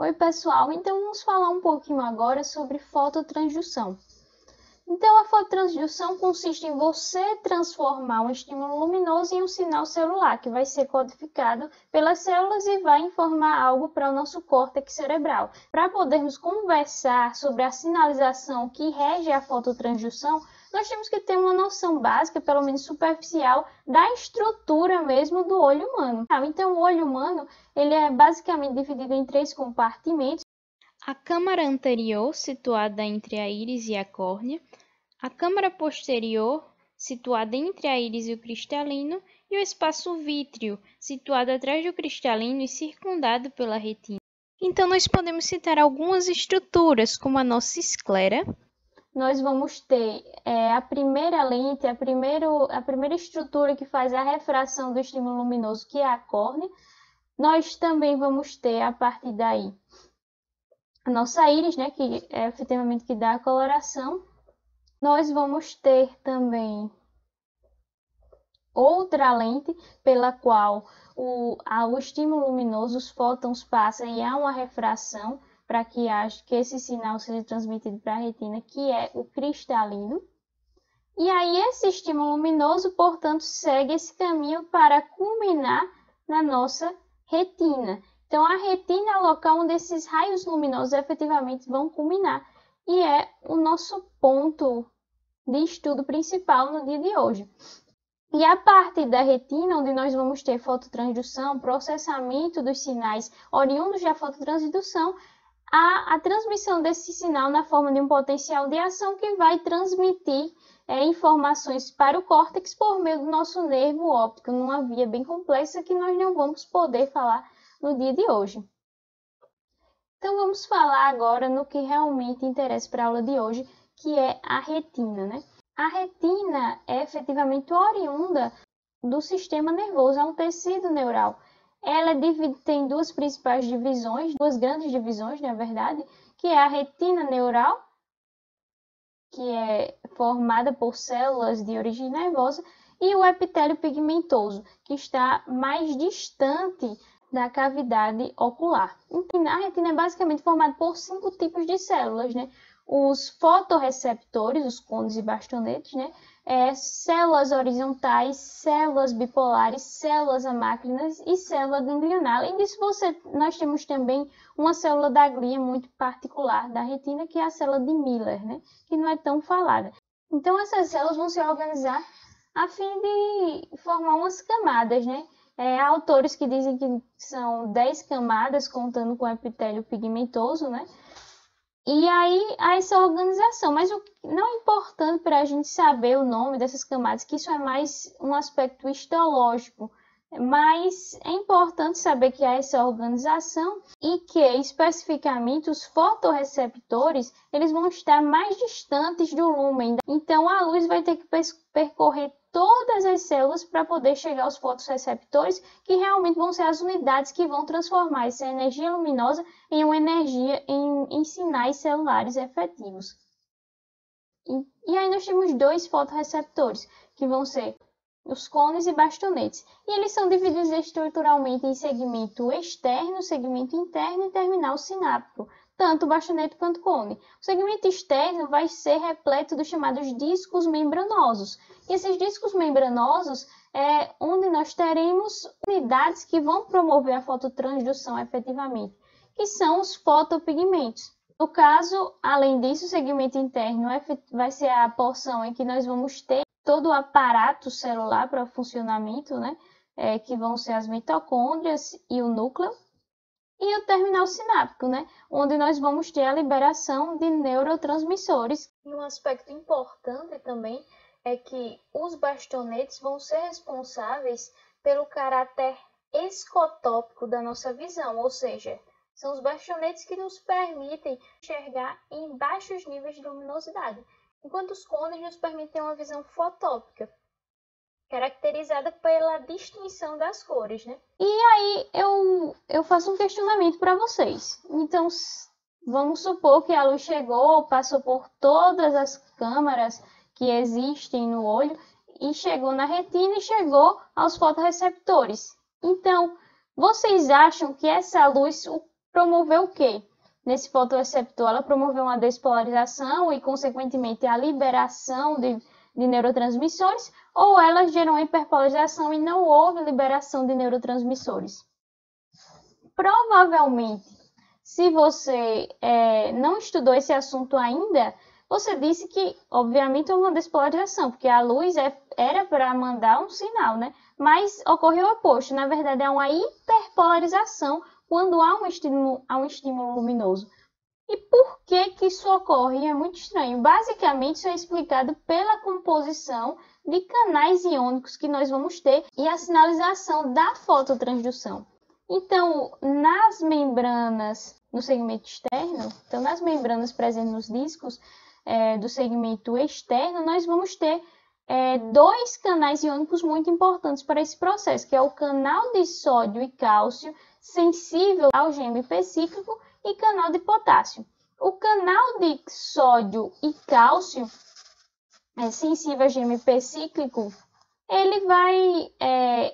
Oi, pessoal! Então, vamos falar um pouquinho agora sobre fototransdução. Então, a fototransdução consiste em você transformar um estímulo luminoso em um sinal celular, que vai ser codificado pelas células e vai informar algo para o nosso córtex cerebral. Para podermos conversar sobre a sinalização que rege a fototransdução, nós temos que ter uma noção básica, pelo menos superficial, da estrutura mesmo do olho humano. Então, o olho humano ele é basicamente dividido em 3 compartimentos. A câmara anterior, situada entre a íris e a córnea, a câmara posterior, situada entre a íris e o cristalino, e o espaço vítreo, situado atrás do cristalino e circundado pela retina. Então, nós podemos citar algumas estruturas, como a nossa esclera. Nós vamos ter a primeira lente, a primeira estrutura que faz a refração do estímulo luminoso, que é a córnea. Nós também vamos ter, a partir daí, a nossa íris, né, que é efetivamente que dá a coloração. Nós vamos ter também outra lente pela qual o estímulo luminoso, os fótons passam e há uma refração para que esse sinal seja transmitido para a retina, que é o cristalino. E aí esse estímulo luminoso, portanto, segue esse caminho para culminar na nossa retina. Então, a retina é o local onde esses raios luminosos efetivamente vão culminar e é o nosso ponto de estudo principal no dia de hoje. E a parte da retina, onde nós vamos ter fototransdução, processamento dos sinais oriundos da fototransdução, a transmissão desse sinal na forma de um potencial de ação que vai transmitir informações para o córtex por meio do nosso nervo óptico, numa via bem complexa que nós não vamos poder falar no dia de hoje. Então, vamos falar agora no que realmente interessa para a aula de hoje, que é a retina, né? A retina é efetivamente oriunda do sistema nervoso, é um tecido neural. Ela tem duas principais divisões, duas grandes divisões, na verdade, que é a retina neural, que é formada por células de origem nervosa, e o epitélio pigmentoso, que está mais distante da cavidade ocular. Então, a retina é basicamente formada por 5 tipos de células, né? Os fotorreceptores, os cones e bastonetes, né? Células horizontais, células bipolares, células amácrinas e célula ganglionar. Além disso, nós temos também uma célula da glia muito particular da retina, que é a célula de Miller, né? Que não é tão falada. Então, essas células vão se organizar a fim de formar umas camadas, né? Há autores que dizem que são 10 camadas, contando com o epitélio pigmentoso, né? E aí há essa organização, mas o não é importante para a gente saber o nome dessas camadas, que isso é mais um aspecto histológico, mas é importante saber que há essa organização e que, especificamente, os fotorreceptores eles vão estar mais distantes do lúmen. Então, a luz vai ter que percorrer todas as células para poder chegar aos fotorreceptores, que realmente vão ser as unidades que vão transformar essa energia luminosa em uma energia em sinais celulares efetivos. E aí nós temos 2 fotorreceptores, que vão ser os cones e bastonetes. E eles são divididos estruturalmente em segmento externo, segmento interno e terminal sináptico, tanto o bastonete quanto o cone. O segmento externo vai ser repleto dos chamados discos membranosos. E esses discos membranosos é onde nós teremos unidades que vão promover a fototransdução efetivamente, que são os fotopigmentos. No caso, além disso, o segmento interno vai ser a porção em que nós vamos ter todo o aparato celular para o funcionamento, né? Que vão ser as mitocôndrias e o núcleo. E o terminal sináptico, né? Onde nós vamos ter a liberação de neurotransmissores. E um aspecto importante também é que os bastonetes vão ser responsáveis pelo caráter escotópico da nossa visão, ou seja, são os bastonetes que nos permitem enxergar em baixos níveis de luminosidade, enquanto os cones nos permitem uma visão fotópica, caracterizada pela distinção das cores, né? E aí eu faço um questionamento para vocês. Então, vamos supor que a luz chegou, passou por todas as câmaras que existem no olho e chegou na retina e chegou aos fotorreceptores. Então, vocês acham que essa luz, promoveu o quê? Nesse fotorreceptor, ela promoveu uma despolarização e, consequentemente, a liberação de neurotransmissores, ou ela gerou uma hiperpolarização e não houve liberação de neurotransmissores. Provavelmente, se você não estudou esse assunto ainda, você disse que, obviamente, houve uma despolarização, porque a luz era para mandar um sinal, né? Mas ocorreu o oposto. Na verdade, é uma hiperpolarização quando há um estímulo luminoso. E por que isso ocorre? É muito estranho. Basicamente, isso é explicado pela composição de canais iônicos que nós vamos ter e a sinalização da fototransdução. Então, nas membranas, no segmento externo, nas membranas presentes nos discos do segmento externo, nós vamos ter dois canais iônicos muito importantes para esse processo, que é o canal de sódio e cálcio sensível ao GMP cíclico e canal de potássio. O canal de sódio e cálcio sensível ao GMP cíclico, ele vai,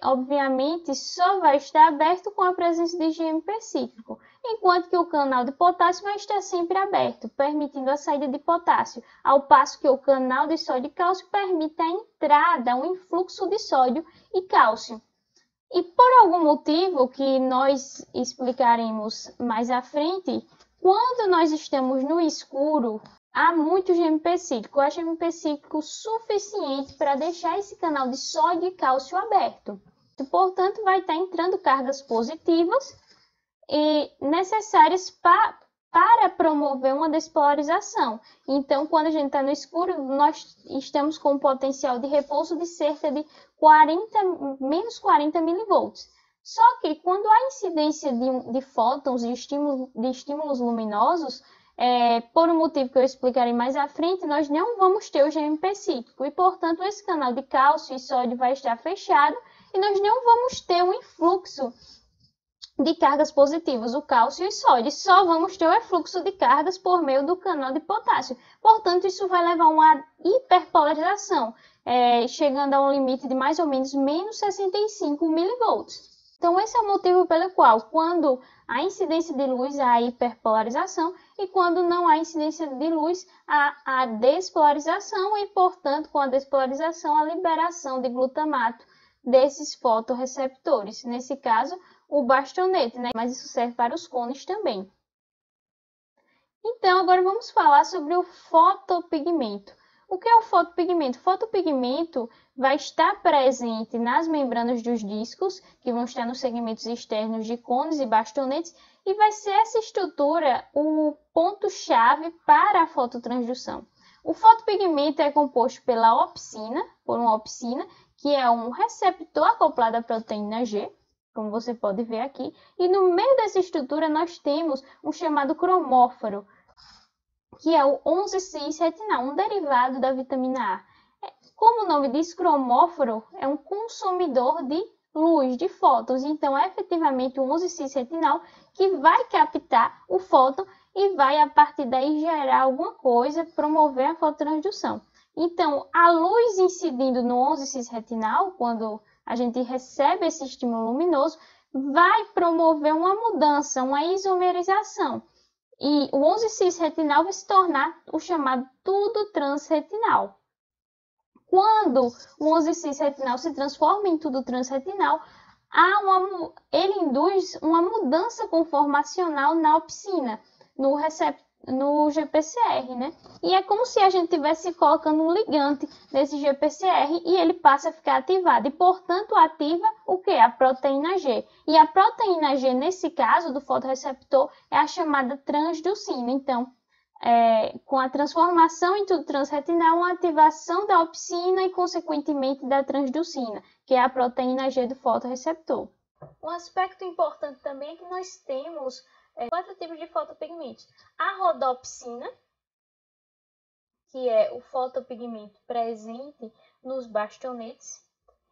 obviamente, só vai estar aberto com a presença de GMP cíclico, enquanto que o canal de potássio vai estar sempre aberto, permitindo a saída de potássio, ao passo que o canal de sódio e cálcio permite a entrada, um influxo de sódio e cálcio. E por algum motivo que nós explicaremos mais à frente, quando nós estamos no escuro, há muito GMP cíclico. Há GMP cíclico suficiente para deixar esse canal de sódio e cálcio aberto. Portanto, vai estar entrando cargas positivas e necessárias para promover uma despolarização. Então, quando a gente está no escuro, nós estamos com um potencial de repouso de cerca de menos 40 milivolts. Só que quando há incidência de fótons e de estímulos luminosos, por um motivo que eu explicarei mais à frente, nós não vamos ter o GMP cíclico e, portanto, esse canal de cálcio e sódio vai estar fechado e nós não vamos ter um influxo de cargas positivas, o cálcio e o sódio. Só vamos ter o efluxo de cargas por meio do canal de potássio. Portanto, isso vai levar a uma hiperpolarização, chegando a um limite de mais ou menos menos 65 milivolts. Então, esse é o motivo pelo qual, quando há incidência de luz, há hiperpolarização, e quando não há incidência de luz, há a despolarização, e, portanto, com a despolarização, a liberação de glutamato desses fotorreceptores. Nesse caso, o bastonete, né? Mas isso serve para os cones também. Então, agora vamos falar sobre o fotopigmento. O que é o fotopigmento? O fotopigmento vai estar presente nas membranas dos discos, que vão estar nos segmentos externos de cones e bastonetes, e vai ser essa estrutura o ponto-chave para a fototransdução. O fotopigmento é composto por uma opsina, que é um receptor acoplado à proteína G, como você pode ver aqui, e no meio dessa estrutura nós temos um chamado cromóforo, que é o 11-cis-retinal, um derivado da vitamina A. Como o nome diz, cromóforo é um consumidor de luz, de fótons, então é efetivamente o 11-cis-retinal que vai captar o fóton e vai, a partir daí, gerar alguma coisa, promover a fototransdução. Então, a luz incidindo no 11-cis-retinal, quando a gente recebe esse estímulo luminoso, vai promover uma mudança, uma isomerização. E o 11-cis-retinal vai se tornar o chamado tudo transretinal. Quando o 11-cis-retinal se transforma em tudo transretinal, ele induz uma mudança conformacional na opsina, no GPCR, né? E é como se a gente estivesse colocando um ligante nesse GPCR e ele passa a ficar ativado. E, portanto, ativa o que? A proteína G. E a proteína G, nesse caso, do fotorreceptor, é a chamada transducina. Então, com a transformação em tudo transretinal, uma ativação da opsina e, consequentemente, da transducina, que é a proteína G do fotorreceptor. Um aspecto importante também é que nós temos 4 tipos de fotopigmentos. A rodopsina, que é o fotopigmento presente nos bastonetes,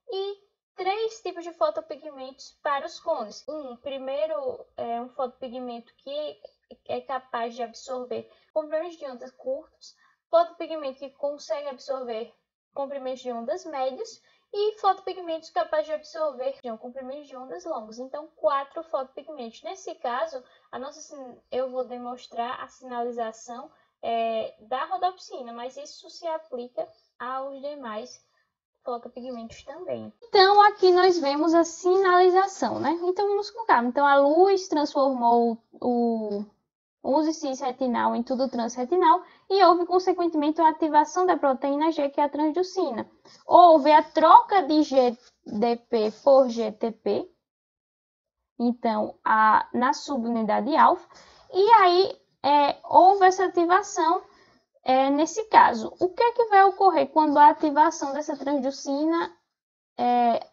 e 3 tipos de fotopigmentos para os cones. Primeiro é um fotopigmento que é capaz de absorver comprimentos de ondas curtos, fotopigmento que consegue absorver comprimentos de ondas médios, e fotopigmentos capazes de absorver comprimentos de ondas longas. Então, 4 fotopigmentos. Nesse caso, eu vou demonstrar a sinalização da rodopsina, mas isso se aplica aos demais fotopigmentos também. Então, aqui nós vemos a sinalização, né? Então, vamos com calma. Então, a luz transformou o uso cis-retinal em tudo transretinal e houve, consequentemente, a ativação da proteína G, que é a transducina. Houve a troca de GDP por GTP, então, na subunidade alfa, e aí houve essa ativação. Nesse caso, o que é que vai ocorrer quando a ativação dessa transducina,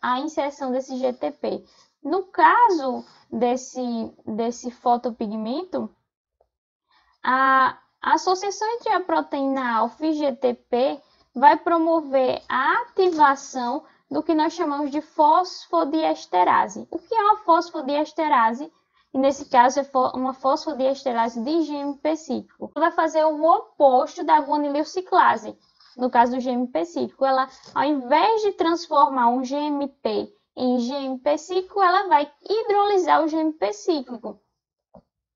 a inserção desse GTP? No caso desse fotopigmento, a associação entre a proteína alfa e GTP vai promover a ativação do que nós chamamos de fosfodiesterase. O que é uma fosfodiesterase? E nesse caso é uma fosfodiesterase de GMP cíclico. Ela vai fazer o oposto da guanililciclase. No caso do GMP cíclico, ela, ao invés de transformar um GMP em GMP cíclico, ela vai hidrolisar o GMP cíclico.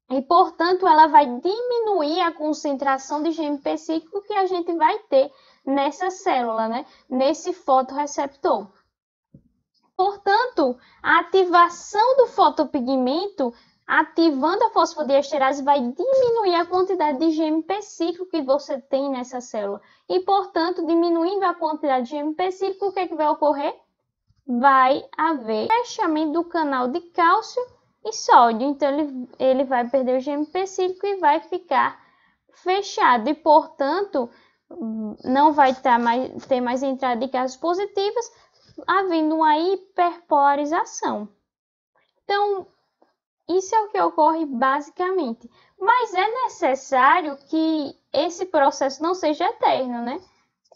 E, portanto, ela vai diminuir a concentração de GMP cíclico que a gente vai ter nessa célula, né? Nesse fotorreceptor. Portanto, a ativação do fotopigmento, ativando a fosfodiesterase, vai diminuir a quantidade de GMP cíclico que você tem nessa célula. E, portanto, diminuindo a quantidade de GMP cíclico, o que é que vai ocorrer? Vai haver fechamento do canal de cálcio e sódio. Então, ele vai perder o GMP cíclico e vai ficar fechado. E, portanto, não vai ter mais entrada de cargas positivas, havendo uma hiperpolarização. Então, isso é o que ocorre basicamente. Mas é necessário que esse processo não seja eterno, né?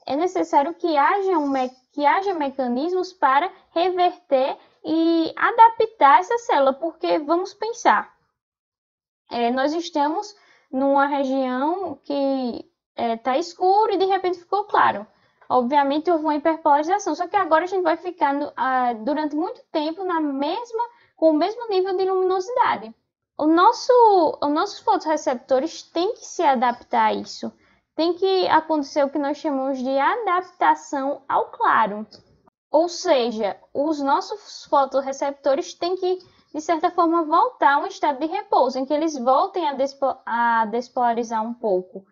É necessário que haja mecanismos para reverter e adaptar essa célula, porque vamos pensar, nós estamos numa região que está escuro e de repente ficou claro. Obviamente houve uma hiperpolarização, só que agora a gente vai ficar durante muito tempo com o mesmo nível de luminosidade. Os nossos fotorreceptores têm que se adaptar a isso. Tem que acontecer o que nós chamamos de adaptação ao claro. Ou seja, os nossos fotorreceptores têm que, de certa forma, voltar a um estado de repouso, em que eles voltem a despolarizar um pouco.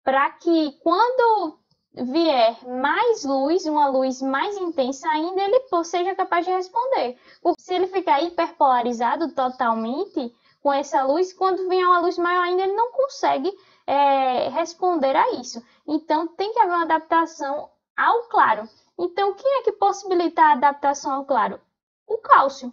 Para que quando vier mais luz, uma luz mais intensa ainda, ele seja capaz de responder. Porque se ele ficar hiperpolarizado totalmente com essa luz, quando vier uma luz maior ainda, ele não consegue responder a isso. Então, tem que haver uma adaptação ao claro. Então, quem é que possibilita a adaptação ao claro? O cálcio.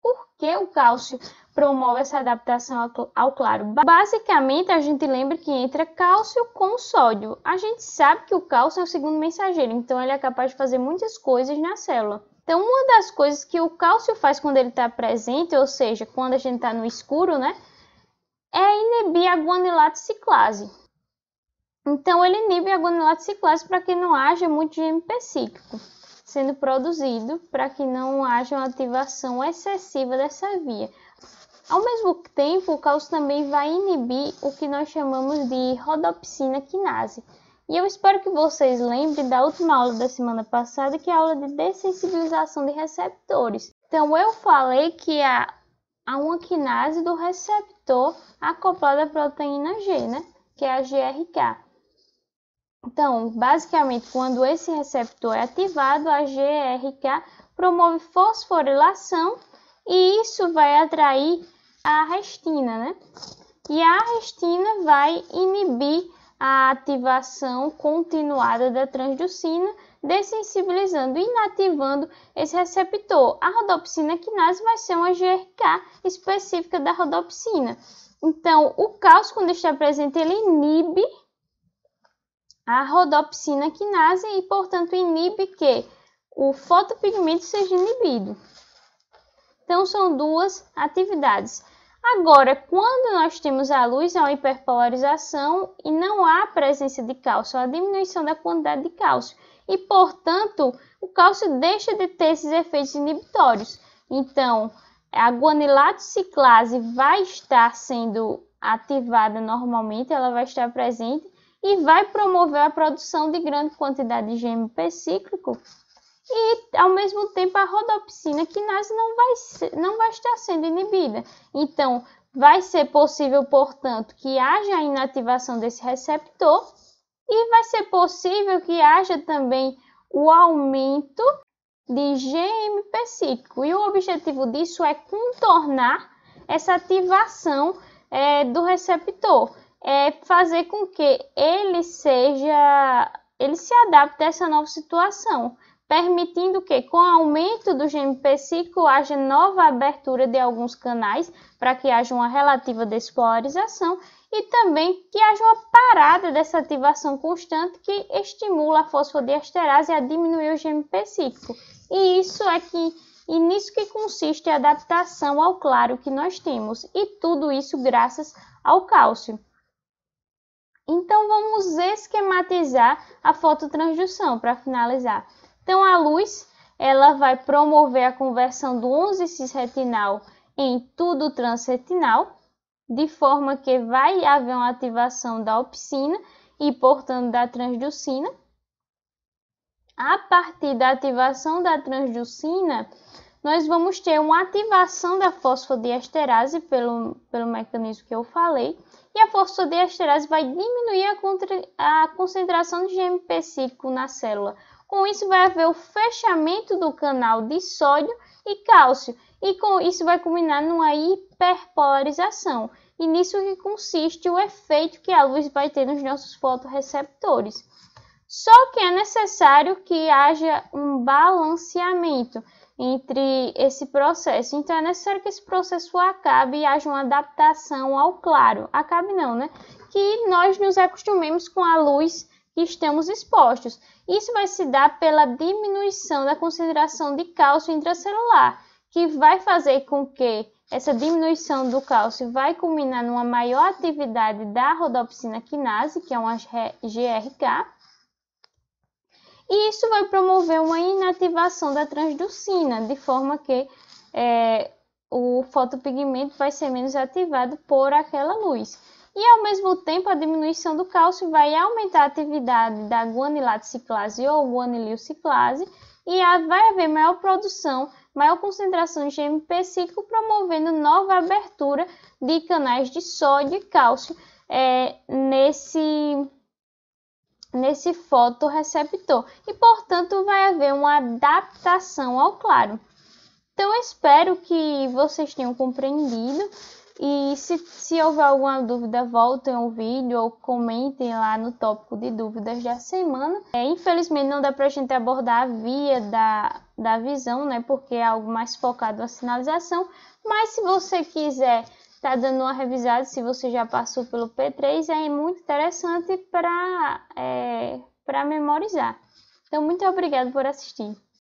Por que o cálcio promove essa adaptação ao claro? Basicamente, a gente lembra que entra cálcio com sódio. A gente sabe que o cálcio é o segundo mensageiro, então ele é capaz de fazer muitas coisas na célula. Então, uma das coisas que o cálcio faz quando ele está presente, ou seja, quando a gente está no escuro, né, é inibir a guanilato ciclase. Então, ele inibe a guanilato ciclase para que não haja muito GMP cíclico sendo produzido, para que não haja uma ativação excessiva dessa via. Ao mesmo tempo, o cálcio também vai inibir o que nós chamamos de rodopsina quinase. E eu espero que vocês lembrem da última aula da semana passada, que é a aula de dessensibilização de receptores. Então, eu falei que há uma quinase do receptor acoplado à proteína G, né? Que é a GRK. Então, basicamente, quando esse receptor é ativado, a GRK promove fosforilação e isso vai atrair a restina, né? E a restina vai inibir a ativação continuada da transducina, dessensibilizando e inativando esse receptor. A rodopsina quinase vai ser uma GRK específica da rodopsina. Então, o cálcio, quando está presente, ele inibe a rodopsina quinase e, portanto, inibe que o fotopigmento seja inibido. Então, são duas atividades. Agora, quando nós temos a luz, há uma hiperpolarização e não há presença de cálcio, há a diminuição da quantidade de cálcio. e, portanto, o cálcio deixa de ter esses efeitos inibitórios. Então, a guanilato ciclase vai estar sendo ativada normalmente, ela vai estar presente e vai promover a produção de grande quantidade de GMP cíclico e, ao mesmo tempo, a rodopsina quinase não vai estar sendo inibida. Então, vai ser possível, portanto, que haja a inativação desse receptor e vai ser possível que haja também o aumento de GMP cíclico. E o objetivo disso é contornar essa ativação do receptor, fazer com que ele se adapte a essa nova situação, permitindo que, com o aumento do GMP cíclico, haja nova abertura de alguns canais para que haja uma relativa despolarização e também que haja uma parada dessa ativação constante que estimula a fosfodiesterase a diminuir o GMP cíclico. E nisso que consiste a adaptação ao claro que nós temos, e tudo isso graças ao cálcio. Então, vamos esquematizar a fototransdução para finalizar. Então, a luz ela vai promover a conversão do 11-cis-retinal em tudo transretinal, de forma que vai haver uma ativação da opsina e, portanto, da transducina. A partir da ativação da transducina, nós vamos ter uma ativação da fosfodiesterase pelo mecanismo que eu falei, e a fosfodiesterase vai diminuir a concentração de GMP cíclico na célula. Com isso, vai haver o fechamento do canal de sódio e cálcio, e com isso vai culminar numa hiperpolarização. E nisso que consiste o efeito que a luz vai ter nos nossos fotorreceptores. Só que é necessário que haja um balanceamento entre esse processo. Então, é necessário que esse processo acabe e haja uma adaptação ao claro. Acabe não, né? Que nós nos acostumemos com a luz que estamos expostos. Isso vai se dar pela diminuição da concentração de cálcio intracelular, que vai fazer com que essa diminuição do cálcio vai culminar numa maior atividade da rodopsina quinase, que é uma GRK, e isso vai promover uma inativação da transducina, de forma que o fotopigmento vai ser menos ativado por aquela luz. E, ao mesmo tempo, a diminuição do cálcio vai aumentar a atividade da guanilato ciclase ou guanilil ciclase e vai haver maior produção, maior concentração de GMP cíclico, promovendo nova abertura de canais de sódio e cálcio nesse fotorreceptor. E, portanto, vai haver uma adaptação ao claro. Então, eu espero que vocês tenham compreendido. E se houver alguma dúvida, voltem ao vídeo ou comentem lá no tópico de dúvidas da semana. Infelizmente não dá para a gente abordar a via da visão, né? Porque é algo mais focado na sinalização. Mas se você quiser estar dando uma revisada, se você já passou pelo P3, é muito interessante para memorizar. Então, muito obrigada por assistir.